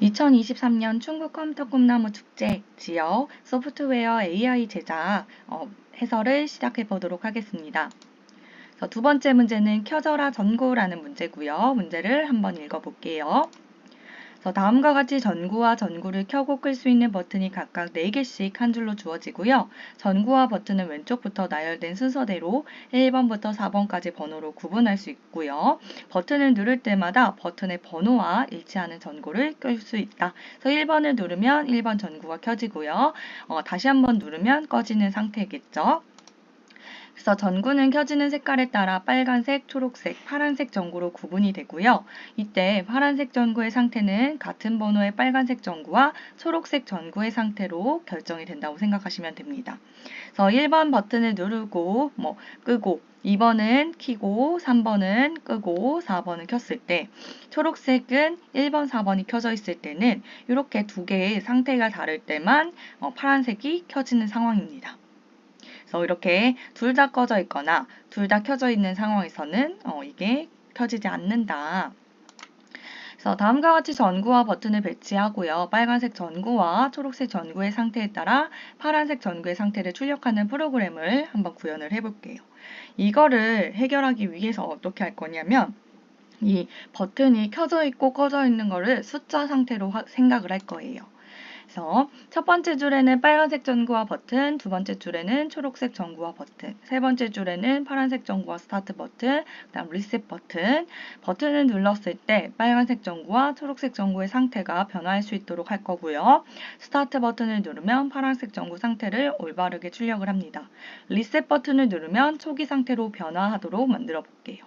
2023년 충북 컴퓨터 꿈나무 축제 지역 소프트웨어 AI 제작 해설을 시작해 보도록 하겠습니다. 두 번째 문제는 켜져라 전구라는 문제고요. 문제를 한번 읽어볼게요. 다음과 같이 전구와 전구를 켜고 끌 수 있는 버튼이 각각 4개씩 한 줄로 주어지고요. 전구와 버튼은 왼쪽부터 나열된 순서대로 1번부터 4번까지 번호로 구분할 수 있고요. 버튼을 누를 때마다 버튼의 번호와 일치하는 전구를 끌 수 있다. 그래서 1번을 누르면 1번 전구가 켜지고요. 다시 한번 누르면 꺼지는 상태겠죠. 그래서 전구는 켜지는 색깔에 따라 빨간색, 초록색, 파란색 전구로 구분이 되고요. 이때 파란색 전구의 상태는 같은 번호의 빨간색 전구와 초록색 전구의 상태로 결정이 된다고 생각하시면 됩니다. 그래서 1번 버튼을 누르고 끄고 2번은 켜고 3번은 끄고 4번은 켰을 때 초록색은 1번, 4번이 켜져 있을 때는 이렇게 두 개의 상태가 다를 때만 파란색이 켜지는 상황입니다. 그래서 이렇게 둘 다 꺼져 있거나 둘 다 켜져 있는 상황에서는 이게 켜지지 않는다. 그래서 다음과 같이 전구와 버튼을 배치하고요. 빨간색 전구와 초록색 전구의 상태에 따라 파란색 전구의 상태를 출력하는 프로그램을 한번 구현을 해볼게요. 이거를 해결하기 위해서 어떻게 할 거냐면 이 버튼이 켜져 있고 꺼져 있는 거를 숫자 상태로 생각을 할 거예요. 그래서 첫 번째 줄에는 빨간색 전구와 버튼, 두 번째 줄에는 초록색 전구와 버튼, 세 번째 줄에는 파란색 전구와 스타트 버튼, 그다음 리셋 버튼. 버튼을 눌렀을 때 빨간색 전구와 초록색 전구의 상태가 변화할 수 있도록 할 거고요. 스타트 버튼을 누르면 파란색 전구 상태를 올바르게 출력을 합니다. 리셋 버튼을 누르면 초기 상태로 변화하도록 만들어 볼게요.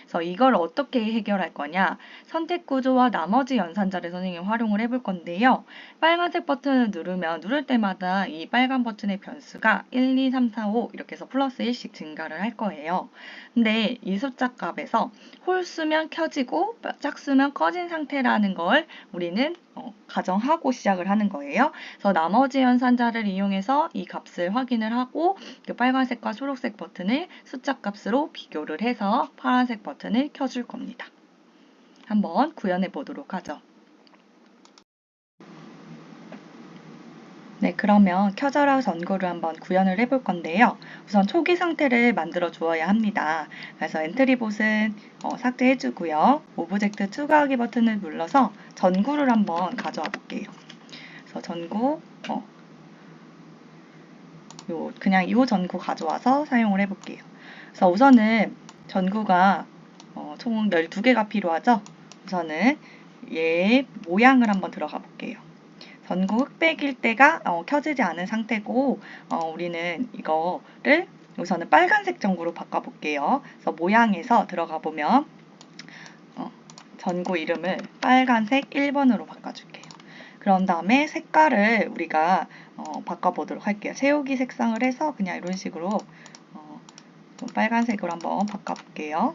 그래서 이걸 어떻게 해결할 거냐? 선택 구조와 나머지 연산자를 선생님이 활용을 해볼 건데요. 빨간색 버튼을 누르면 누를 때마다 이 빨간 버튼의 변수가 1, 2, 3, 4, 5 이렇게 해서 플러스 1씩 증가를 할 거예요. 근데 이 숫자 값에서 홀수면 켜지고 짝수면 꺼진 상태라는 걸 우리는 가정하고 시작을 하는 거예요. 그래서 나머지 연산자를 이용해서 이 값을 확인을 하고 그 빨간색과 초록색 버튼을 숫자 값으로 비교를 해서 파란색 버튼을 켜줄 겁니다. 한번 구현해 보도록 하죠. 네, 그러면 켜져라 전구를 한번 구현을 해볼 건데요. 우선 초기 상태를 만들어 주어야 합니다. 그래서 엔트리봇은 삭제해주고요. 오브젝트 추가하기 버튼을 눌러서 전구를 한번 가져와 볼게요. 그래서 전구, 그냥 이 전구 가져와서 사용을 해볼게요. 그래서 우선은 전구가 총 12개가 필요하죠. 우선은 얘 모양을 한번 들어가 볼게요. 전구 흑백일 때가 켜지지 않은 상태고 우리는 이거를 우선은 빨간색 전구로 바꿔볼게요. 그래서 모양에서 들어가 보면 전구 이름을 빨간색 1번으로 바꿔줄게요. 그런 다음에 색깔을 우리가 바꿔보도록 할게요. 채우기 색상을 해서 그냥 이런 식으로 좀 빨간색으로 한번 바꿔볼게요.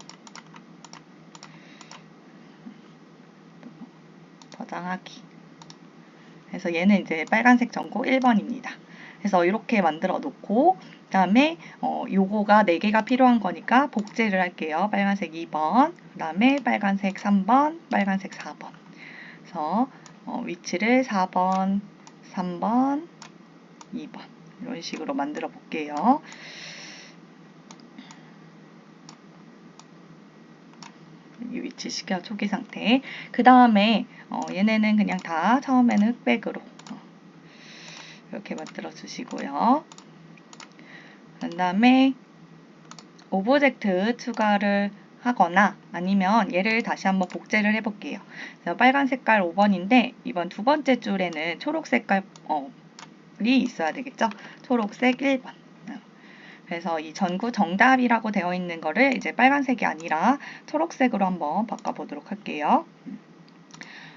저장하기. 그래서 얘는 이제 빨간색 전구 1번입니다. 그래서 이렇게 만들어 놓고 그 다음에 요거가 4개가 필요한 거니까 복제를 할게요. 빨간색 2번, 그 다음에 빨간색 3번, 빨간색 4번. 그래서 위치를 4번, 3번, 2번 이런 식으로 만들어 볼게요. 이 위치 시켜 초기 상태. 그 다음에 얘네는 그냥 다 처음에는 흑백으로 이렇게 만들어 주시고요. 그 다음에 오브젝트 추가를 하거나 아니면 얘를 다시 한번 복제를 해볼게요. 그래서 빨간 색깔 5번인데 이번 두 번째 줄에는 초록 색깔이 있어야 되겠죠. 초록색 1번. 그래서 이 전구 정답이라고 되어 있는 거를 이제 빨간색이 아니라 초록색으로 한번 바꿔보도록 할게요.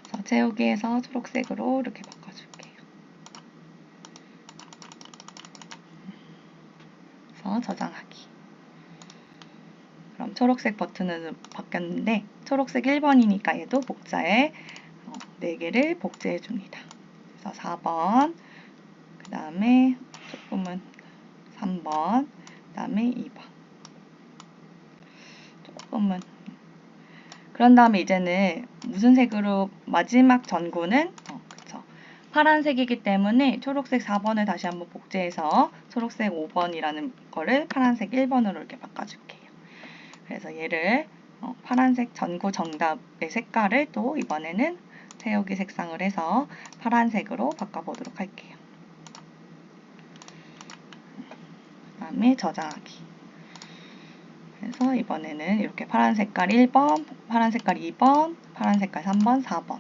그래서 채우기에서 초록색으로 이렇게 바꿔줄게요. 그래서 저장하기. 그럼 초록색 버튼으로 바뀌었는데 초록색 1번이니까 얘도 복사에 4개를 복제해 줍니다. 그래서 4번, 그 다음에 조금은 3번, 그 다음에 2번. 조금은 그런 다음에 이제는 무슨 색으로 마지막 전구는 그쵸. 파란색이기 때문에 초록색 4번을 다시 한번 복제해서 초록색 5번이라는 거를 파란색 1번으로 이렇게 바꿔줄게요. 그래서 얘를 파란색 전구 정답의 색깔을 또 이번에는 세우기 색상을 해서 파란색으로 바꿔보도록 할게요. 그 다음에 저장하기. 그래서 이번에는 이렇게 파란 색깔 1번, 파란 색깔 2번, 파란 색깔 3번, 4번.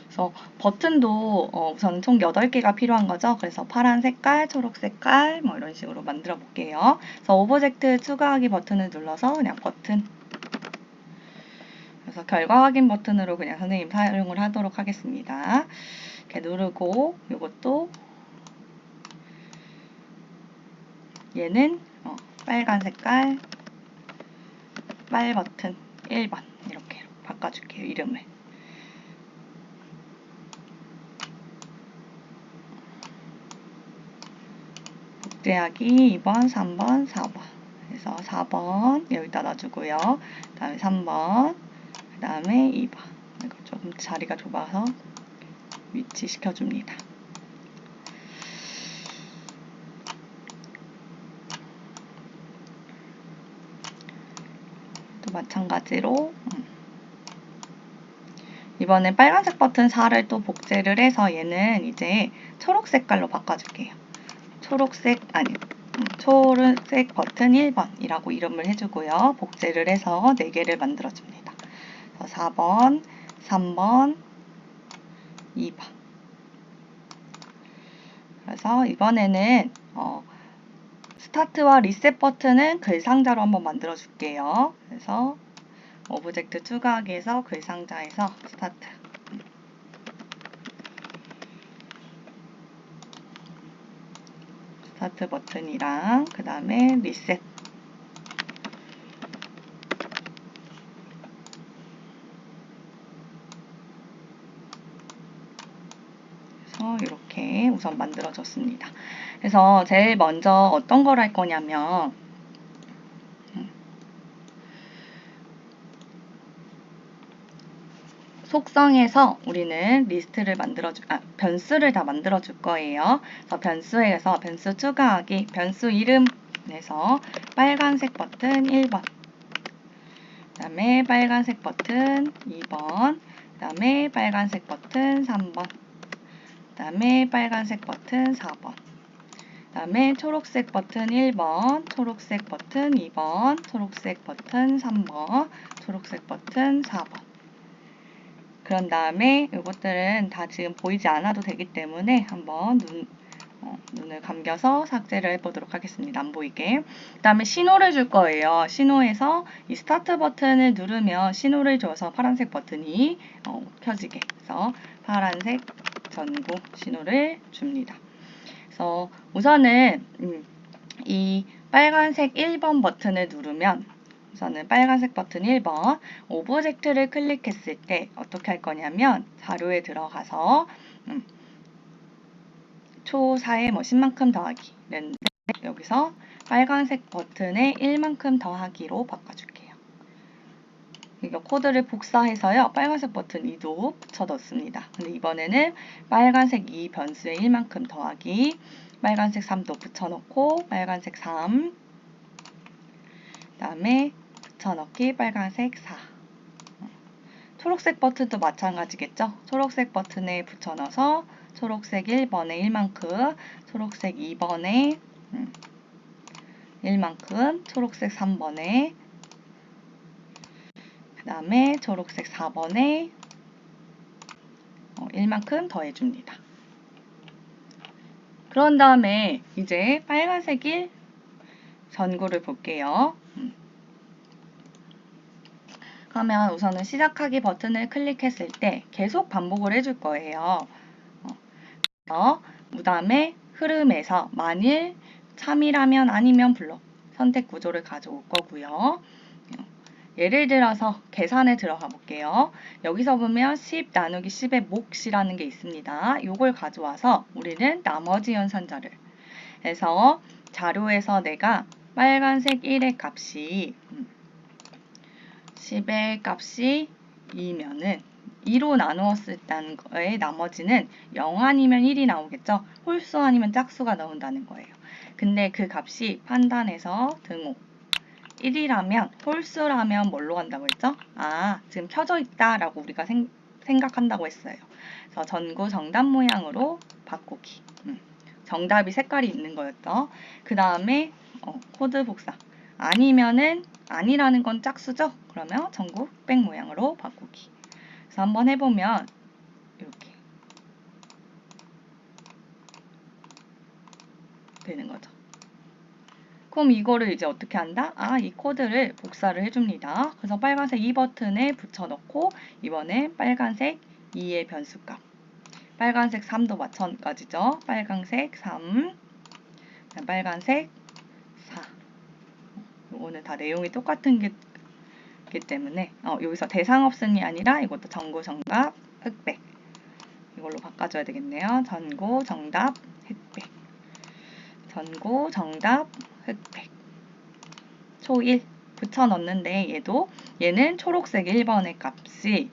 그래서 버튼도 우선 총 8개가 필요한 거죠. 그래서 파란 색깔, 초록 색깔 뭐 이런 식으로 만들어 볼게요. 그래서 오브젝트 추가하기 버튼을 눌러서 그냥 버튼. 그래서 결과 확인 버튼으로 그냥 선생님 사용을 하도록 하겠습니다. 이렇게 누르고 이것도 얘는 빨간 색깔 빨 버튼 1번 이렇게 바꿔줄게요. 이름을. 복제하기 2번, 3번, 4번. 그래서 4번 여기다 놔주고요. 그 다음에 3번, 그 다음에 2번. 이거 조금 자리가 좁아서 위치시켜줍니다. 또 마찬가지로 이번엔 빨간색 버튼 4를 또 복제를 해서 얘는 이제 초록 색깔로 바꿔줄게요. 초록색 버튼 1번이라고 이름을 해주고요. 복제를 해서 4개를 만들어줍니다. 4번, 3번, 2번. 그래서 이번에는 스타트와 리셋 버튼은 글 상자로 한번 만들어 줄게요. 그래서 오브젝트 추가하기에서 글 상자에서 스타트 버튼이랑 그 다음에 리셋. 그래서 이렇게 우선 만들어졌습니다. 그래서 제일 먼저 어떤 걸 할 거냐면 속성에서 우리는 리스트를 변수를 다 만들어 줄 거예요. 그래서 변수에서 변수 추가하기, 변수 이름에서 빨간색 버튼 1번, 그 다음에 빨간색 버튼 2번, 그 다음에 빨간색 버튼 3번, 그 다음에 빨간색 버튼 4번, 그 다음에 초록색 버튼 1번, 초록색 버튼 2번, 초록색 버튼 3번, 초록색 버튼 4번. 그런 다음에 이것들은 다 지금 보이지 않아도 되기 때문에 한번 눈을 감겨서 삭제를 해보도록 하겠습니다. 안 보이게. 그 다음에 신호를 줄 거예요. 신호에서 이 스타트 버튼을 누르면 신호를 줘서 파란색 버튼이 켜지게 해서 파란색 전구 신호를 줍니다. 그래서 우선은 이 빨간색 1번 버튼을 누르면 우선은 빨간색 버튼 1번 오브젝트를 클릭했을 때 어떻게 할 거냐면 자료에 들어가서 초4에 뭐 10만큼 더하기 이랬는데 여기서 빨간색 버튼에 1만큼 더하기로 바꿔줄게요. 이거 코드를 복사해서요. 빨간색 버튼 2도 붙여 넣습니다. 근데 이번에는 빨간색 2 변수에 1만큼 더하기 빨간색 3도 붙여넣고 빨간색 3 그 다음에 붙여넣기 빨간색 4 초록색 버튼도 마찬가지겠죠? 초록색 버튼에 붙여넣어서 초록색 1번에 1만큼 초록색 2번에 1만큼 초록색 3번에 그 다음에 초록색 4번에 1만큼 더해줍니다. 그런 다음에 이제 빨간색 1 전구를 볼게요. 그러면 우선은 시작하기 버튼을 클릭했을 때 계속 반복을 해줄 거예요. 그 다음에 흐름에서 만일 참이라면 아니면 블록 선택 구조를 가져올 거고요. 예를 들어서 계산에 들어가 볼게요. 여기서 보면 10 나누기 10의 몫이라는 게 있습니다. 이걸 가져와서 우리는 나머지 연산자를 그래서 자료에서 내가 빨간색 1의 값이 10의 값이 2면은 2로 나누었을 때는 거에 나머지는 0 아니면 1이 나오겠죠. 홀수 아니면 짝수가 나온다는 거예요. 근데 그 값이 판단에서 등호 1이라면 홀수라면 뭘로 간다고 했죠? 아, 지금 켜져 있다라고 우리가 생각한다고 했어요. 그래서 전구 정답 모양으로 바꾸기. 정답이 색깔이 있는 거였죠. 그 다음에 코드 복사. 아니면은 아니라는 건 짝수죠? 그러면 전구 흑백 모양으로 바꾸기. 그래서 한번 해보면 이렇게 되는 거죠. 그럼 이거를 이제 어떻게 한다? 아, 이 코드를 복사를 해줍니다. 그래서 빨간색 2 버튼에 붙여넣고 이번엔 빨간색 2의 변수값. 빨간색 3도 마찬가지죠. 빨간색 3, 빨간색 4. 이거는 다 내용이 똑같은 게 때문에 여기서 대상 없음이 아니라 이것도 전구 정답 흑백 이걸로 바꿔줘야 되겠네요. 전구 정답 흑백 전구 정답 흑백 초 1 붙여넣는데 얘는 초록색 1번의 값이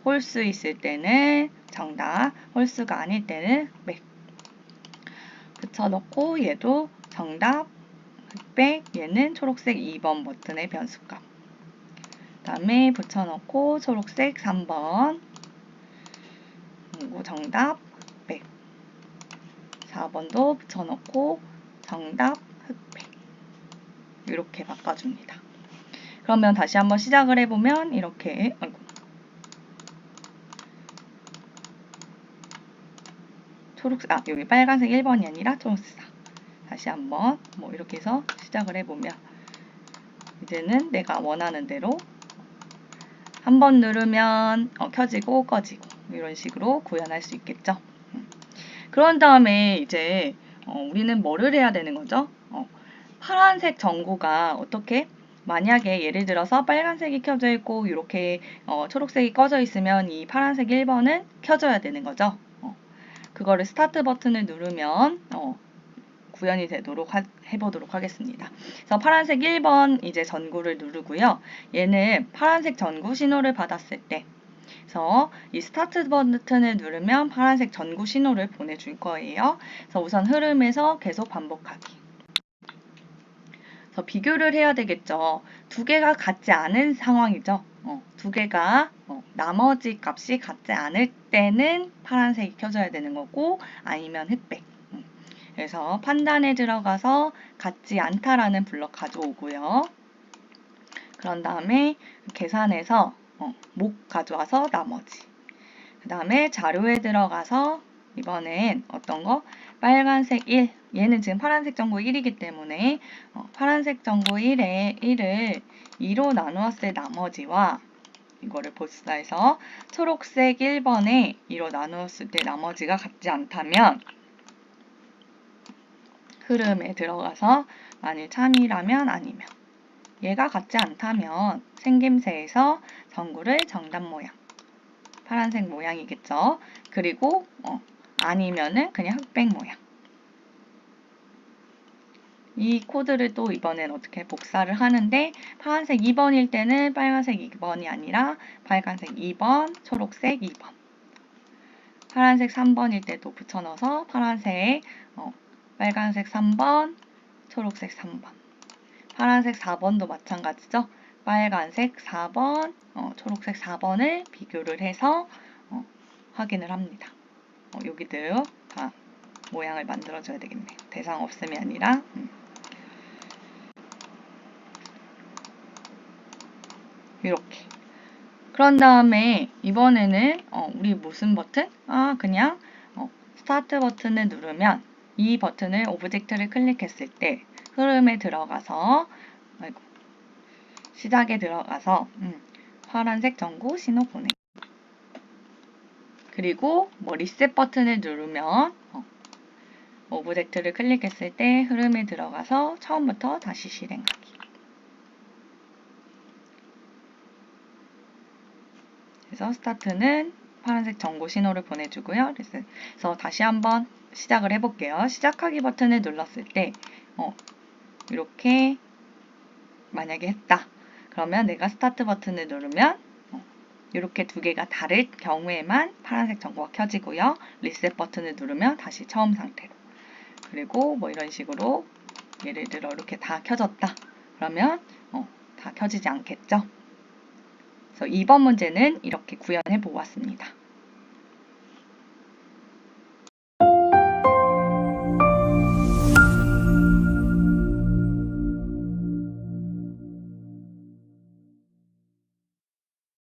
홀수 있을 때는 정답, 홀수가 아닐 때는 흑백 붙여넣고 얘도 정답 흑백 얘는 초록색 2번 버튼의 변수값 그 다음에 붙여넣고 초록색 3번 그리고 정답 흑백 4번도 붙여넣고 정답 흑백 이렇게 바꿔줍니다. 그러면 다시 한번 시작을 해보면 이렇게 여기 빨간색 1번이 아니라 초록색 4 다시 한번 이렇게 해서 시작을 해보면 이제는 내가 원하는 대로 한 번 누르면 켜지고 꺼지고 이런 식으로 구현할 수 있겠죠. 그런 다음에 이제 우리는 뭐를 해야 되는 거죠? 파란색 전구가 어떻게 만약에 예를 들어서 빨간색이 켜져 있고 이렇게 초록색이 꺼져 있으면 이 파란색 1번은 켜져야 되는 거죠. 그거를 스타트 버튼을 누르면 구현이 되도록 해보도록 하겠습니다. 그래서 파란색 1번 이제 전구를 누르고요. 얘는 파란색 전구 신호를 받았을 때 그래서 이 스타트 버튼을 누르면 파란색 전구 신호를 보내줄 거예요. 그래서 우선 흐름에서 계속 반복하기. 그래서 비교를 해야 되겠죠. 두 개가 같지 않은 상황이죠. 두 개가 나머지 값이 같지 않을 때는 파란색이 켜져야 되는 거고 아니면 흑백. 그래서 판단에 들어가서 같지 않다라는 블럭 가져오고요. 그런 다음에 계산해서 목 가져와서 나머지. 그 다음에 자료에 들어가서 이번엔 어떤 거? 빨간색 1. 얘는 지금 파란색 전구 1이기 때문에 파란색 전구 1에 1을 2로 나누었을 나머지와 이거를 복사해서 초록색 1번에 2로 나누었을 때 나머지가 같지 않다면 흐름에 들어가서 만일 참이라면 아니면 얘가 같지 않다면 생김새에서 전구를 정답 모양 파란색 모양이겠죠. 그리고 아니면은 그냥 흑백 모양 이 코드를 또 이번엔 어떻게 복사를 하는데 파란색 2번일 때는 빨간색 2번이 아니라 빨간색 2번, 초록색 2번 파란색 3번일 때도 붙여넣어서 파란색 빨간색 3번, 초록색 3번 파란색 4번도 마찬가지죠. 빨간색 4번, 초록색 4번을 비교를 해서 확인을 합니다. 여기도 다 모양을 만들어줘야 되겠네요. 대상 없음이 아니라 이렇게. 그런 다음에 이번에는 우리 무슨 버튼? 그냥 스타트 버튼을 누르면 이 버튼을 오브젝트를 클릭했을 때 흐름에 들어가서 시작에 들어가서 파란색 전구 신호 보내기 그리고 리셋 버튼을 누르면 오브젝트를 클릭했을 때 흐름에 들어가서 처음부터 다시 실행하기 그래서 스타트는 파란색 전구 신호를 보내주고요. 그래서 다시 한번 시작을 해볼게요. 시작하기 버튼을 눌렀을 때 이렇게 만약에 했다. 그러면 내가 스타트 버튼을 누르면 이렇게 두 개가 다를 경우에만 파란색 전구가 켜지고요. 리셋 버튼을 누르면 다시 처음 상태로. 그리고 뭐 이런 식으로 예를 들어 이렇게 다 켜졌다. 그러면 다 켜지지 않겠죠. 그래서 2번 문제는 이렇게 구현해 보았습니다.